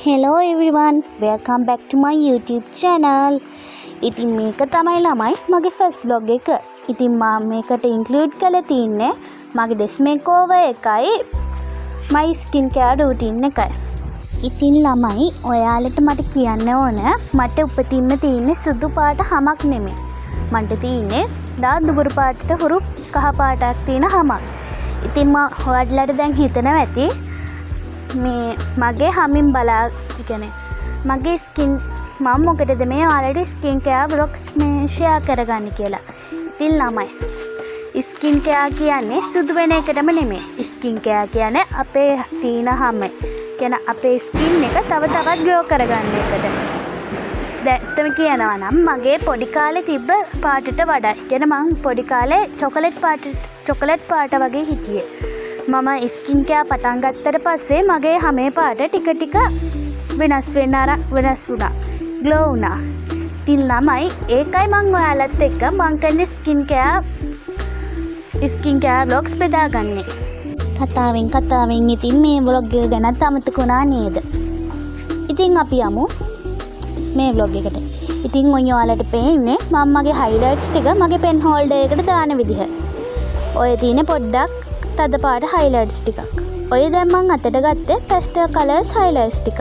Hello everyone, welcome back to my YouTube channel. ඉතින් මේක තමයි ළමයි මගේ first vlog එක. ඉතින් මම මේකට include කරලා තින්නේ මගේ dress makeover එකයි my skin care routine එකයි. ඉතින් ළමයි ඔයාලට මට කියන්න ඕන මට උපතින්ම තියෙන්නේ සුදු පාට හමක් නෙමෙයි. මන්ට තියෙන්නේ දා දුඹුරු පාටට හුරු කහ පාටක් තියෙන හමක්. ඉතින් මම ඔයාලට දැන් හිතනවා ඇති මේ මගේ හමින් බලා කියන්නේ මගේ ස්කින් මම මොකටද මේ ඔයාලට ස්කින් කෙයාර් ව්ලොග්ස් මේ ෂෙයා කරගන්න කියලා. ඉතින් ළමයි ස්කින් කෙයාර් කියන්නේ සුදු වෙන එකටම නෙමෙයි. ස්කින් කෙයාර් කියන්නේ අපේ තීන හැම කියන අපේ ස්කින් එක තව තවත් ග්ලෝ කරගන්න එකට. දැන් කියනවා නම් මගේ පොඩි කාලේ තිබ්බ පාටට වඩා කියන මං පොඩි කාලේ චොකලට් පාට වගේ හිටියේ. මම ස්කින් කෙයාර් පටන් ගත්තට පස්සේ මගේ හැමේ පාට ටික ටික වෙනස් වෙනස් වුණා. ග්ලෝ වුණා. ඉතින් ළමයි ඒකයි මම ඔයාලත් එක්ක මං කරන ස්කින් කෙයාර් vlogs බෙදාගන්නේ. කතාවෙන් ඉතින් මේ vlog එක ගැනත් අමතකුණා නේද? ඉතින් අපි යමු මේ vlog එකට. ඉතින් ඔයාලට පේන්නේ මම මගේ highlights ටික මගේ pen holder එකට දාන විදිහ. ඔය තියෙන පොඩ්ඩක් තද පාට highlights ටිකක්. ඔය දැන් මං අතට ගත්තේ pastel colors highlights ටිකක්.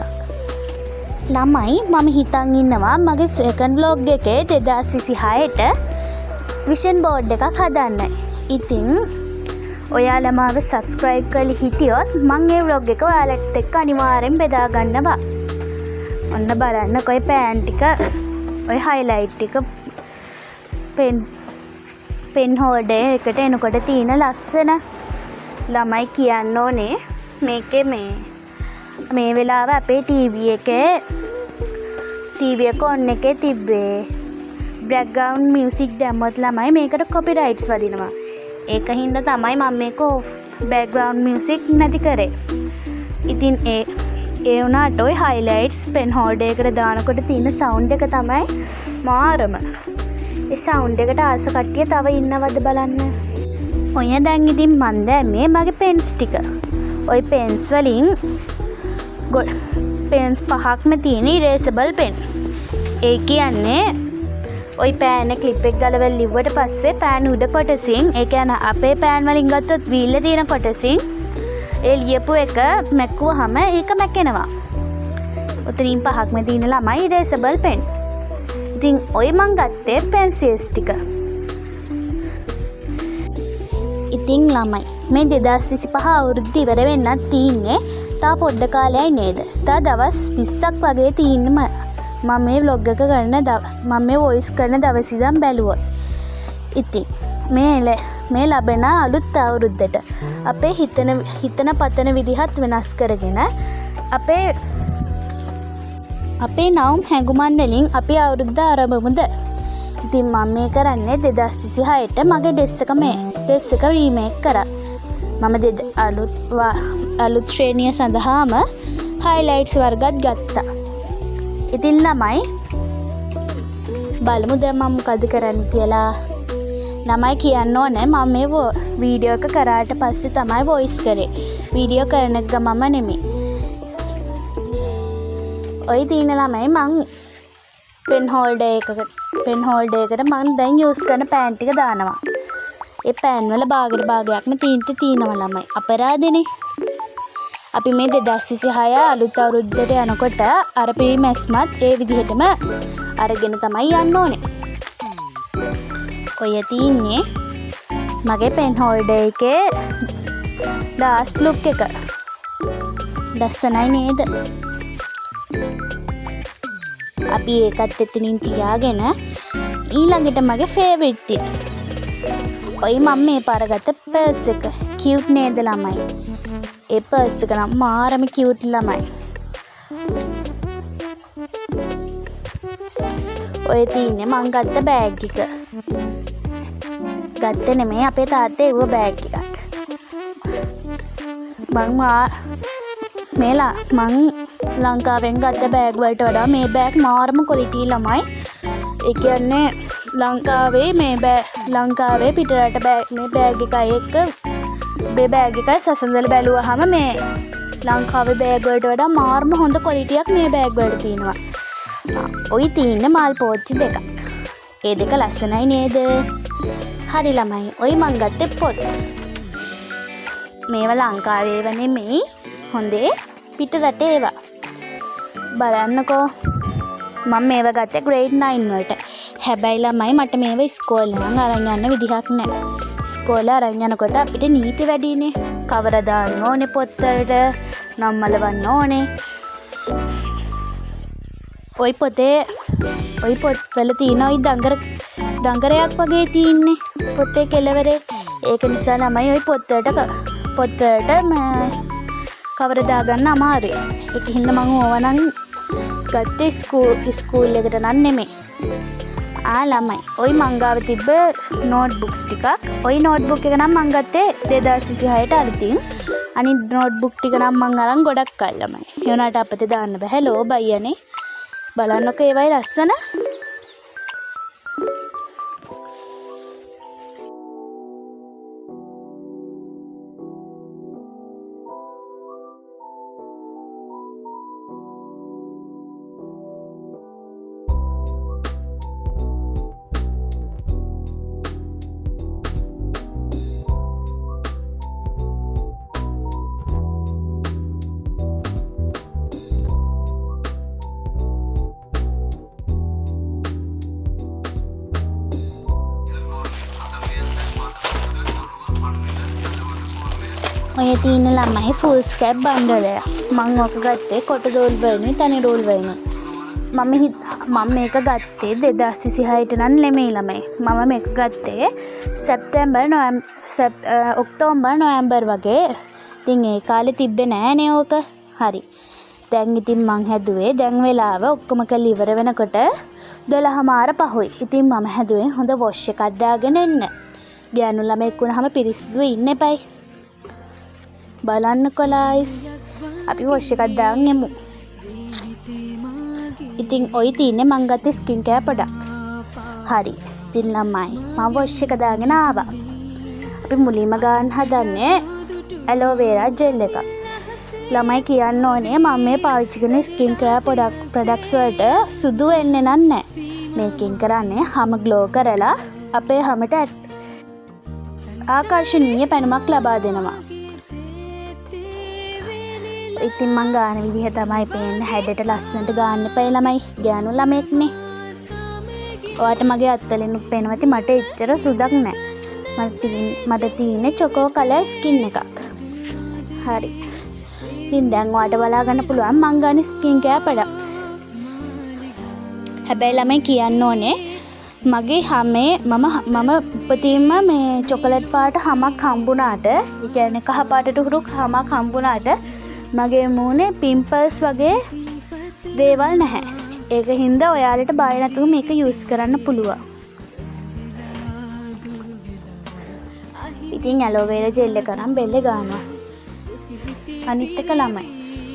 ළමයි මම හිතන් ඉන්නවා මගේ second vlog එකේ 2026ට vision board එකක් හදන්නයි. ඉතින් ඔයාලා මාව subscribe කරලා හිටියොත් මං මේ vlog එක ඔයාලට එක්ක අනිවාර්යෙන් බෙදා ගන්නවා. ඔන්න බලන්න කොයි pan ටික ඔය highlight ටික pen holder එකට එනකොට තියෙන ලස්සන ළමයි කියන්න ඕනේ මේකේ මේ වෙලාව අපේ TV එක on එකේ තිබ්බේ background music දැම්මොත් ළමයි මේකට copyrights වදිනවා. ඒක හින්දා තමයි මම මේක background music නැති කරේ. ඉතින් ඒ වුණාට ඔය highlights pen holder එකට දානකොට තියෙන sound එක තමයි මාරම. ඒ sound එකට ආස කට්ටිය තව ඉන්නවද බලන්න. ඔය දැන් ඉතින් මන් දැම්මේ මගේ පෙන්ස් ටික. ඔය පෙන්ස් වලින් පෙන්ස් පහක්ම තියෙන ඉරේසබල් පෙන්. ඒ කියන්නේ ඔය පෑන් එක ක්ලිප් එක ගලවලා ලිව්වට පස්සේ පෑන් උඩ කොටසින් ඒ කියන්නේ අපේ පෑන් වලින් ගත්තොත් වීල්ල තියෙන කොටසින් ඒ ලියපු එක මැක්කුවාම ඒක මැකෙනවා. උතරින් පහක්ම තියෙන ළමයි ඉරේසබල් පෙන්. ඉතින් ඔය මං ගත්තේ පෙන්සිල්ස් ටික. ඉතින් ළමයි මේ 2025 අවුරුද්ද ඉවර වෙන්නත් තියෙන්නේ තා පොඩ්ඩ කාලයයි නේද? තා දවස් 20ක් වගේ තියෙන්න මම මේ vlog එක මම මේ voice කරන දවස් ඉඳන් බැලුවොත්. ඉතින් මේ ලැබෙන අලුත් අවුරුද්දට අපේ හිතන පතන විදිහත් වෙනස් කරගෙන අපේ නවුම් හැඟුමන් වලින් අපි අවුරුද්ද ආරම්භමුද? ඉතින් මම මේ කරන්නේ 2026ට මගේ dress එක remake කරා. මම අලුත් ශ්‍රේණිය සඳහාම highlights වර්ගත් ගත්තා. ඉතින් ළමයි බලමු දැන් මම මොකද කරන්න කියලා. ළමයි කියන්න ඕනේ මම මේ වීඩියෝ එක කරාට පස්සේ තමයි voice කරේ. වීඩියෝ කරන ගමම නෙමෙයි. ඔය තියෙන ළමයි මං pen holder එකට මම දැන් use කරන pan ටික දානවා. ඒ pan වල භාගයක්ම තියෙනවා ළමයි. අපරාධනේ. අපි මේ 2026 අලුත් අවුරුද්දට යනකොට අර පිරිමැස්මත් ඒ විදිහටම අරගෙන තමයි යන්න ඕනේ. ඔය තින්නේ මගේ pen holder එකේ last look එක. ලස්සනයි නේද? අපි ඒකත් එතනින් තියාගෙන ඊළඟට මගේ ෆේවරිට් එක. ඔය මම මේ පාර ගත්ත පර්ස් එක. කියුට් නේද ළමයි? ඒ පර්ස් එක නම් මාරම කියුට් ළමයි. ඔය තියෙන්නේ මං ගත්ත බෑග් එක. ගත්තේ නෙමෙයි අපේ තාත්තේ ඒව බෑග් එකක්. මං ලංකාවෙන් ගත්ත බෑග් වලට වඩා මේ බෑග් මාරම ක්වොලිටි ළමයි. ඒ කියන්නේ ලංකාවේ පිටරට මේ බෑග් එකයි එක්ක මේ බෑග් එකයි සසඳලා බැලුවාම මේ ලංකාවේ බෑග් වලට වඩා මාර්ම හොඳ ක්වොලිටියක් මේ බෑග් වලට තියෙනවා. ඔයි තියෙන්නේ මල් පෝච්චි දෙකක්. ඒ දෙක ලස්සනයි නේද? හරි ළමයි. ඔයි මං ගත්තේ පොත්. මේවා ලංකාවේ ඒවා නෙමෙයි. හොඳේ පිට රටේ ඒවා. බලන්නකෝ. මම මේවා ගත්තේ grade 9 වලට. හැබැයි ළමයි මට මේවා ඉස්කෝලේ නම් අරන් යන්න විදිහක් නැහැ. ඉස්කෝලේ අරන් යනකොට අපිට නීති වැඩිනේ. කවර දාන්න ඕනේ පොත් වලට, නම් මලවන්න ඕනේ. ඔයි පොත් වල තියෙන ඔයි දඟරයක් වගේ තියෙන්නේ පොතේ කෙලවරේ. ඒක නිසා ළමයි ඔයි පොත් වලට කවර දාගන්න අමාරුයි. ඒක හින්දා මම ඕවා නම් ගත්තේ ස්කූල් එකට නම් නෙමෙයි. ළමයි ඔයි මං ගාව තිබ්බ නෝට්බුක්ස් ටිකක්. ඔයි නෝට්බුක් එක නම් මං ගත්තේ 2026ට අලුතින්. අනිත් නෝට්බුක් ටික නම් මං අරන් ගොඩක් කල් ළමයි. ඒ වුණාට අපිට දාන්න බෑ ලෝ බයියනේ. බලන්නකෝ ඒවයි ලස්සන. ඔය තියෙන ළමයි ෆුල් ස්කැප් බණ්ඩලයක්. මම ඔක ගත්තේ කොට රෝල් වලින් තනි රෝල් වලින්. මම මේක ගත්තේ 2026ට නම් නෙමෙයි ළමයි. මම මේක ගත්තේ ඔක්තෝබර් නොවැම්බර් වගේ. ඉතින් ඒ කාලේ තිබ්බේ නෑනේ ඕක. හරි. දැන් ඉතින් මං හැදුවේ දැන් වෙලාව ඔක්කොම කරලා ඉවර වෙනකොට 12:00 පහුයි. ඉතින් මම හැදුවේ හොඳ වොෂ් එකක් දාගෙන එන්න. ගෑනු ළමෙක් වුණාම පිරිසිදුව ඉන්න එපයි. බලන්නකො ලයිස්. අපි වොෂ් එකක් දාන් එමු. ඉතින් ඔය තියෙන්නේ මං ගත්තේ ස්කින් කෙයාර් ප්‍රොඩක්ට්ස්. හරි. ඉතින් ළමයි මම වොෂ් එක දාගෙන ආවා. අපි මුලින්ම ගන්න හදන්නේ ඇලෝවේරා ජෙල් එක. ළමයි කියන්න ඕනේ මම මේ පාවිච්චි කරන ස්කින් කෙයාර් ප්‍රොඩක්ට්ස් වලට සුදු වෙන්නේ නැහැ. මේකෙන් කරන්නේ හැම ග්ලෝ කරලා අපේ හැමට ආකර්ෂණීය පැනමක් ලබා දෙනවා. ඉතින් මං ගාන විදිහ තමයි පේන්නේ. හැඩට ලස්සනට ගාන්න එපා ළමයි. ගෑනු ළමෙක්නේ. ඔයාට මගේ අත්වලින් පේනවා ඇති මට එච්චර සුදක් නැහැ. මට තියෙන්නේ චොකෝ කලර් ස්කින් එකක්. හරි. ඉතින් දැන් ඔයාට බලා ගන්න පුළුවන් මං ගාන ස්කින් කෙයාර් ප්‍රොඩක්ට්ස්. හැබැයි ළමයි කියන්න ඕනේ මගේ හැමේ මම උපතින්ම මේ චොකලට් පාට හැමක් හම්බුණාට, ඒ කියන්නේ කහ පාටට හුරු හැමක් හම්බුණාට මගේ මූණේ පිම්පල්ස් වගේ දේවල් නැහැ. ඒක හින්දා ඔයාලට බය නැතුව මේක යූස් කරන්න පුළුවන්. ඉතින් ඇලෝවේරා ජෙල් එක නම් බෙල්ලේ ගන්නවා. අනිත් එක ළමයි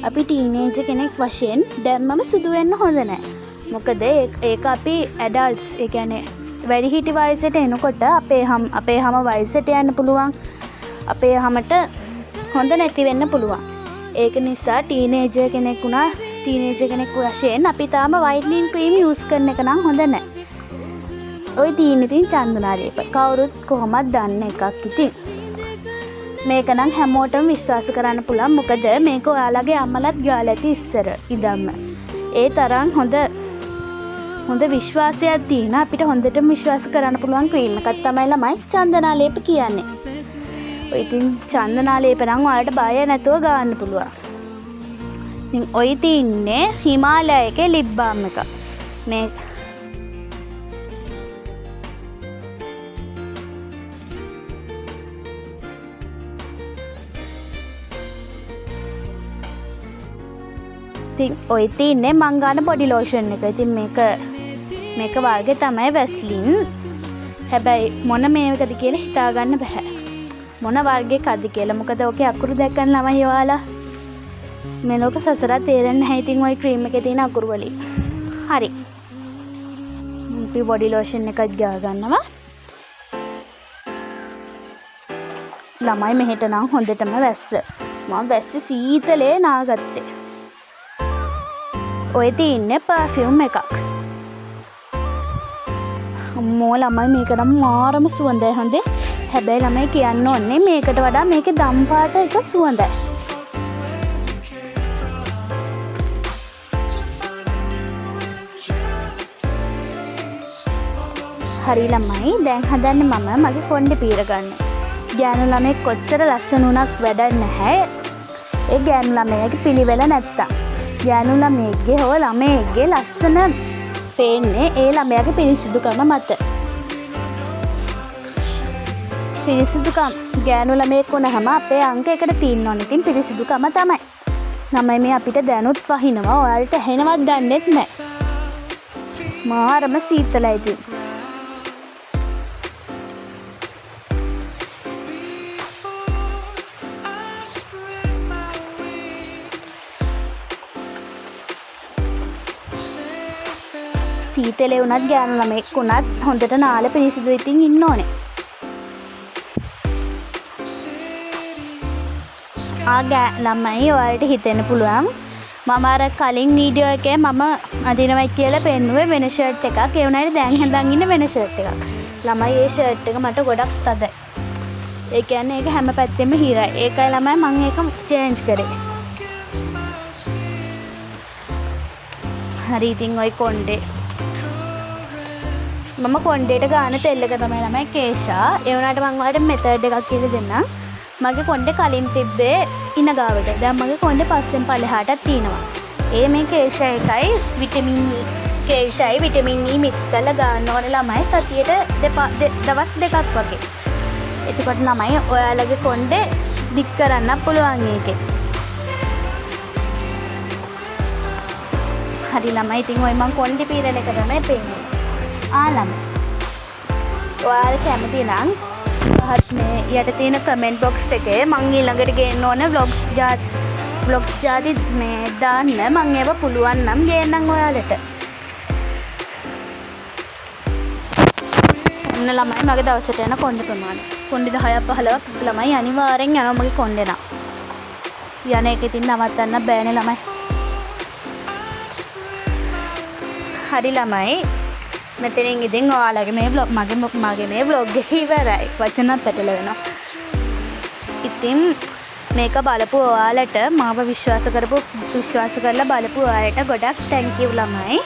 අපි ටීනේජර් කෙනෙක් වශයෙන් දැම්මම සුදු වෙන්න හොඳ නැහැ. මොකද ඒක අපි ඇඩල්ට්ස්, ඒ කියන්නේ වැඩිහිටි වයසට එනකොට අපේ හැම වයසට යන්න පුළුවන්. අපේ හැමට හොඳ නැති වෙන්න පුළුවන්. ඒක නිසා ටීනේජර් කෙනෙක් වශයෙන් අපි තාම වයිට්නින් ක්‍රීම් යූස් කරන එක නම් හොඳ නැහැ. ඔය තියෙන ඉතින් චන්දනාලේප කවුරුත් කොහොමද දන්න එකක්. ඉතින් මේක නම් හැමෝටම විශ්වාස කරන්න පුළුවන්. මොකද මේක ඔයාලගේ අම්මලත් ගාලා ඇති ඉස්සර ඉඳන්ම. ඒ තරම් හොඳ විශ්වාසයක් තියෙන අපිට හොඳටම විශ්වාස කරන්න පුළුවන් ක්‍රීම් එකක් තමයි ළමයි චන්දනාලේප කියන්නේ. ඔය ඉතින් චන්දනාලේප නම් ඔයාලට බය නැතුව ගන්න පුළුවන්. ඉතින් ඔය තින්නේ හිමාලයයේ ලිප් බාම් එක. මේ ඉතින් ඔය තින්නේ මං ගන්න බොඩි ලෝෂන් එක. ඉතින් මේක වර්ගේ තමයි වැස්ලින්. හැබැයි මොන මේකද කියලා හිතා ගන්න බෑ. මොන වර්ගයකද කියලා. මොකද ඔකේ අකුරු දැක්කන් ළමයි ඔයාලා මේ ලෝක සසරා තේරෙන්නේ නැහැ. ඉතින් ওই ක්‍රීම් එකේ තියෙන අකුරු වලින්. හරි. අපි බොඩි ලෝෂන් එකක් ගා ගන්නවා. ළමයි මෙහෙට නම් හොඳටම වැස්ස. මම වැස්ස සීතලේ නාගත්තේ. ඔය තියන්නේ පර්ෆියුම් එකක්. අම්මෝ ළමයි මේක නම් මාරම සුවඳයි හොඳේ. හැබැයි ළමයි කියන්න ඕනේ මේකට වඩා මේකේ දම් පාට එක සුවඳයි. හරි ළමයි දැන් හදන්නේ මම මගේ කොණ්ඩේ පීර ගන්න. ගෑනු ළමෙක් කොච්චර ලස්සන වුණත් වැඩක් නැහැ. ඒ ගෑනු ළමයාගේ පිළිවෙල නැත්තම්. ගෑනු ළමයෙක්ගේ හෝ ළමයෙක්ගේ ලස්සන පේන්නේ ඒ ළමයාගේ පිරිසිදුකම මත. පිරිසිදුකම ගෑනු ළමයෙක් වුණාම අපේ අංක එකට තියෙන්න ඕනේ. ඉතින් පිරිසිදුකම තමයි. ළමයි මේ අපිට දැනුත් වහිනවා. ඔයාලට ඇහෙනවත් දන්නෙත් නැහැ. මාරම සීතලයි ඉතින්. සීතලේ වුණත් ගෑනු ළමෙක් වුණත් හොඳට නාල පිරිසිදු ඉතින් ඉන්න ඕනේ. ළමයි ඔයාලට හිතෙන්න පුළුවන් මම අර කලින් වීඩියෝ එකේ මම අදිනවයි කියලා පෙන්නුවේ වෙන ෂර්ට් එකක්. ඒ වුණාට දැන් හඳන් ඉන්න වෙන ෂර්ට් එකක්. ළමයි ඒ ෂර්ට් එක මට ගොඩක් තදයි. ඒ කියන්නේ ඒක හැම පැත්තෙම හිරයි. ඒකයි ළමයි මම ඒක චේන්ජ් කරේ. හරි ඉතින් ඔය කොණ්ඩේ මම කොණ්ඩේට ගාන තෙල් එක තමයි ළමයි කේෂා. ඒ වුණාට මම ඔයාලට මෙතඩ් එකක් කියලා දෙන්නම්. මගේ කොණ්ඩේ කලින් තිබ්බේ ඉන ගාවට. දැන් මගේ කොණ්ඩේ පස්සෙන් පල්ලෙහාටත් තියෙනවා. ඒ මේ කේෂා එකයි විටමින් E කේෂායි විටමින් E මික්ස් කරලා ගන්න ඕනේ ළමයි සතියට දවස් දෙකක් වගේ. එතකොට ළමයි ඔයාලගේ කොණ්ඩේ දික් කරන්න පුළුවන් ඒකේ. හරි ළමයි ඉතින් ඔය මම කොණ්ඩේ පීරන එක තමයි පෙන්නේ. ළමයි ඔයාලා කැමති නම් මේ යට තියෙන කමෙන්ට් බොක්ස් එකේ මං ඊළඟට ගේන්න ඕන ව්ලොග්ස් ජාති මේ දාන්න. මං ඒව පුළුවන් නම් ගේන්නම් ඔයාලට. ඔන්න ළමයි මගේ දවසට යන කොණ්ඩේ ප්‍රමාණය. කොණ්ඩේ 10ක් 15ක් ළමයි අනිවාර්යෙන් යනවා මගේ කොණ්ඩේ නම්. යන එක ඉතින් නවත්තන්න බෑනේ ළමයි. හරි ළමයි මෙතනින් ඉතින් ඔයාලගේ මේ vlog මගේ මේ vlog එක ඉවරයි. වචනත් පැටලෙනවා. ඉතින් මේක බලපු ඔයාලට මාව විශ්වාස කරලා බලපු ඔයාලට ගොඩක් thank you ළමයි.